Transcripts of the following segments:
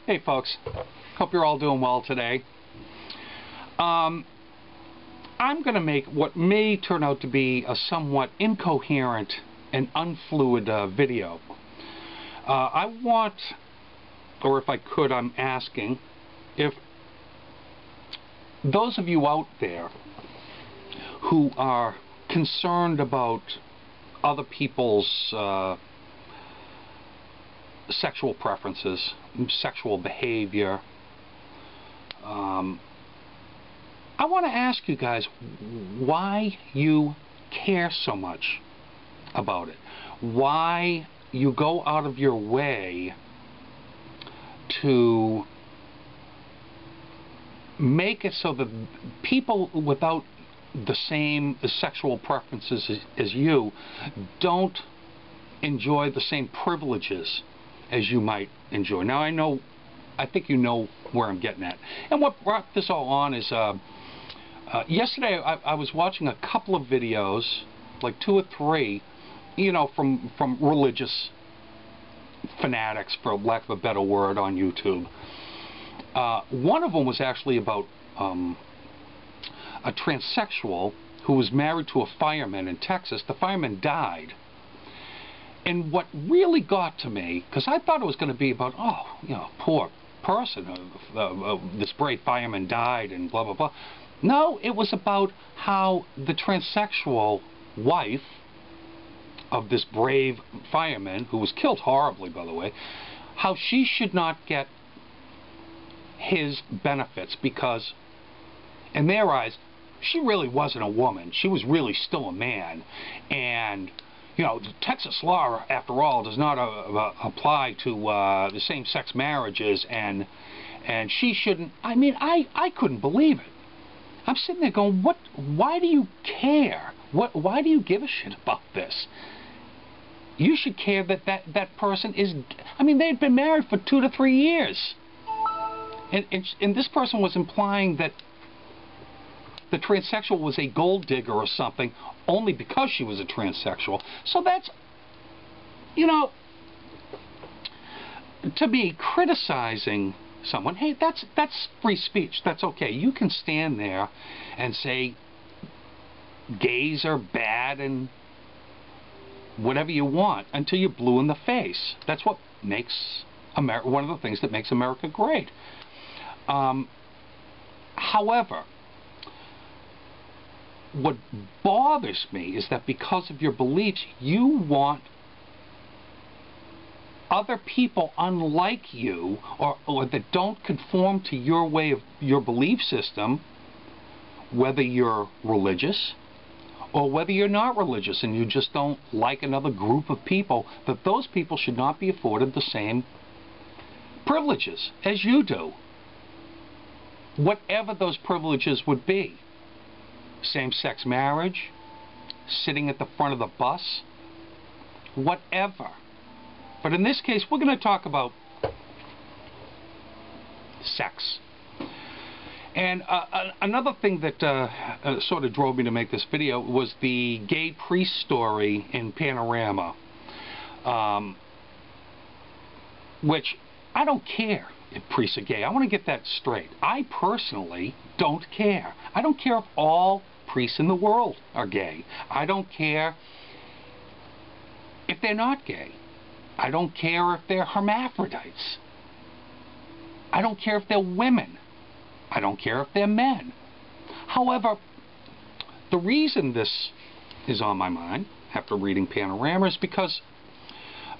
Hey folks, hope you're all doing well today. I'm going to make what may turn out to be a somewhat incoherent and unfluid video. I want, or if I could, I'm asking, if those of you out there who are concerned about other people's sexual preferences, sexual behavior, I want to ask you guys why you care so much about it. Why you go out of your way to make it so that people without the same sexual preferences as you don't enjoy the same privileges as you might enjoy. Now I think you know where I'm getting at. And what brought this all on is yesterday I was watching a couple of videos, like 2 or 3, you know, from religious fanatics, for lack of a better word, on YouTube. One of them was actually about a transsexual who was married to a fireman in Texas. The fireman died. And what really got to me, because I thought it was going to be about, oh, you know, poor person, this brave fireman died and blah, blah, blah. No, it was about how the transsexual wife of this brave fireman, who was killed horribly, by the way, how she should not get his benefits because, in their eyes, she really wasn't a woman. She was really still a man. And you know, Texas law, after all, does not apply to the same-sex marriages, and she shouldn't. I mean, I couldn't believe it. I'm sitting there going, what? Why do you care? Why do you give a shit about this? You should care that person is. I mean, they had been married for 2 to 3 years, and this person was implying that the transsexual was a gold digger or something only because she was a transsexual. So that's, you know, to me, criticizing someone, hey, that's free speech. That's okay. You can stand there and say gays are bad and whatever you want until you're blue in the face. That's what makes America, one of the things that makes America great. However, what bothers me is that because of your beliefs, you want other people unlike you, or that don't conform to your way of your belief system, whether you're religious or whether you're not religious and you just don't like another group of people, that those people should not be afforded the same privileges as you do, whatever those privileges would be. Same-sex marriage, sitting at the front of the bus, whatever. But in this case, we're going to talk about sex. And another thing that sort of drove me to make this video was the gay priest story in Panorama, which I don't care if priests are gay. I want to get that straight. I personally don't care. I don't care if all priests in the world are gay. I don't care if they're not gay. I don't care if they're hermaphrodites. I don't care if they're women. I don't care if they're men. However, the reason this is on my mind after reading Panorama is because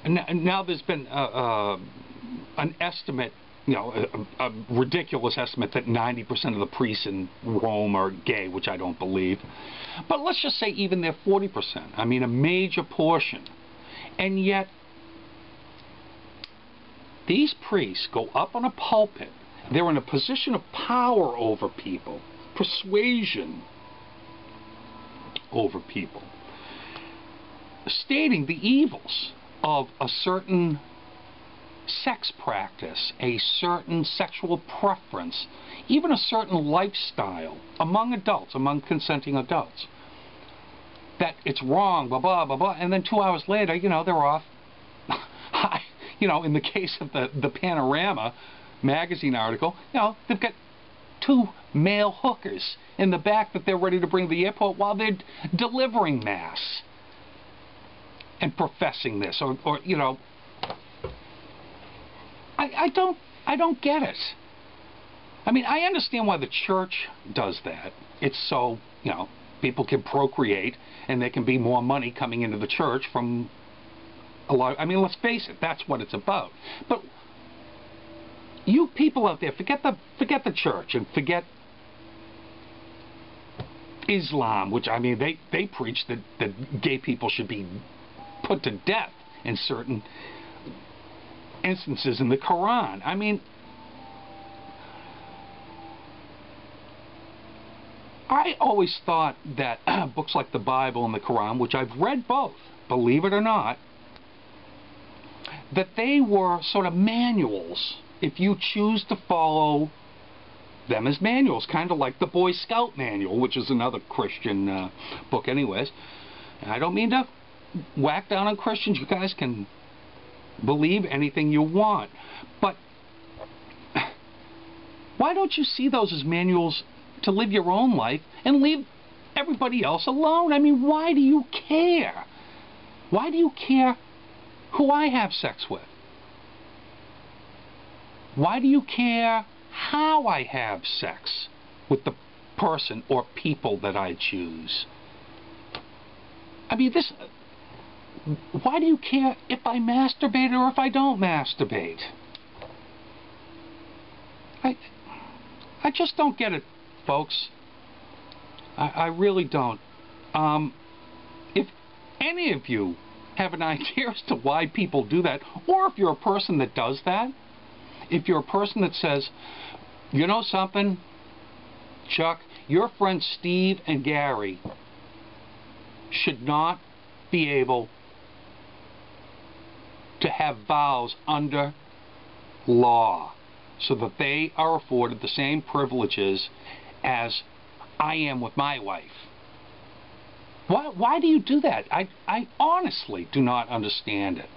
now there's been an estimate, you know, a ridiculous estimate that 90% of the priests in Rome are gay, which I don't believe. But let's just say even they're 40%. I mean, a major portion. And yet, these priests go up on a pulpit. They're in a position of power over people, persuasion over people, stating the evils of a certain sex practice, a certain sexual preference, even a certain lifestyle among adults, among consenting adults, that it's wrong, blah, blah, blah, blah, and then 2 hours later, you know, they're off. You know, in the case of the Panorama, magazine article, you know, they've got 2 male hookers in the back that they're ready to bring to the airport while they're delivering mass and professing this, or you know, I don't get it. I mean, I understand why the church does that. It's so, you know, people can procreate and there can be more money coming into the church from a lot. I mean, let's face it, that's what it's about. But you people out there, forget the church and forget Islam, which, I mean, they preach that gay people should be put to death in certain instances in the Quran. I mean, I always thought that books like the Bible and the Quran, which I've read both, believe it or not, that they were sort of manuals if you choose to follow them as manuals, kind of like the Boy Scout Manual, which is another Christian book anyways. And I don't mean to whack down on Christians. You guys can believe anything you want. But why don't you see those as manuals to live your own life and leave everybody else alone? I mean, why do you care? Why do you care who I have sex with? Why do you care how I have sex with the person or people that I choose? I mean, why do you care if I masturbate or if I don't masturbate? I just don't get it, folks. I really don't. If any of you have an idea as to why people do that, or if you're a person that does that, if you're a person that says, you know something, Chuck, your friends Steve and Gary should not be able to have vows under law so that they are afforded the same privileges as I am with my wife. Why do you do that? I honestly do not understand it.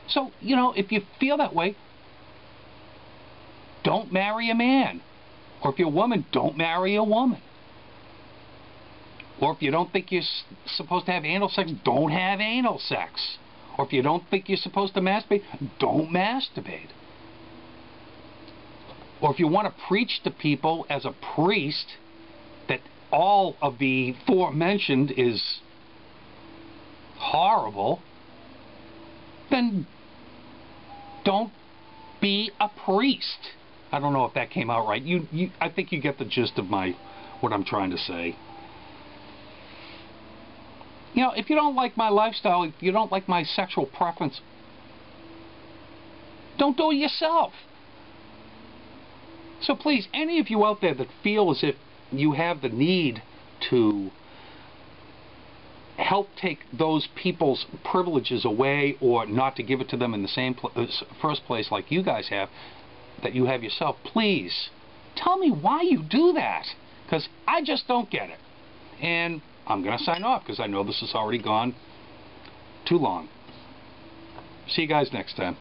So, you know, if you feel that way, don't marry a man. Or if you're a woman, don't marry a woman. Or if you don't think you're supposed to have anal sex, don't have anal sex. Or if you don't think you're supposed to masturbate, don't masturbate. Or if you want to preach to people as a priest that all of the aforementioned is horrible, then don't be a priest. I don't know if that came out right. I think you get the gist of what I'm trying to say. You know, if you don't like my lifestyle, if you don't like my sexual preference, don't do it yourself. So please, any of you out there that feel as if you have the need to help take those people's privileges away or not to give it to them in the same first place like you guys have, that you have yourself, please tell me why you do that, because I just don't get it. And I'm going to sign off because I know this has already gone too long. See you guys next time.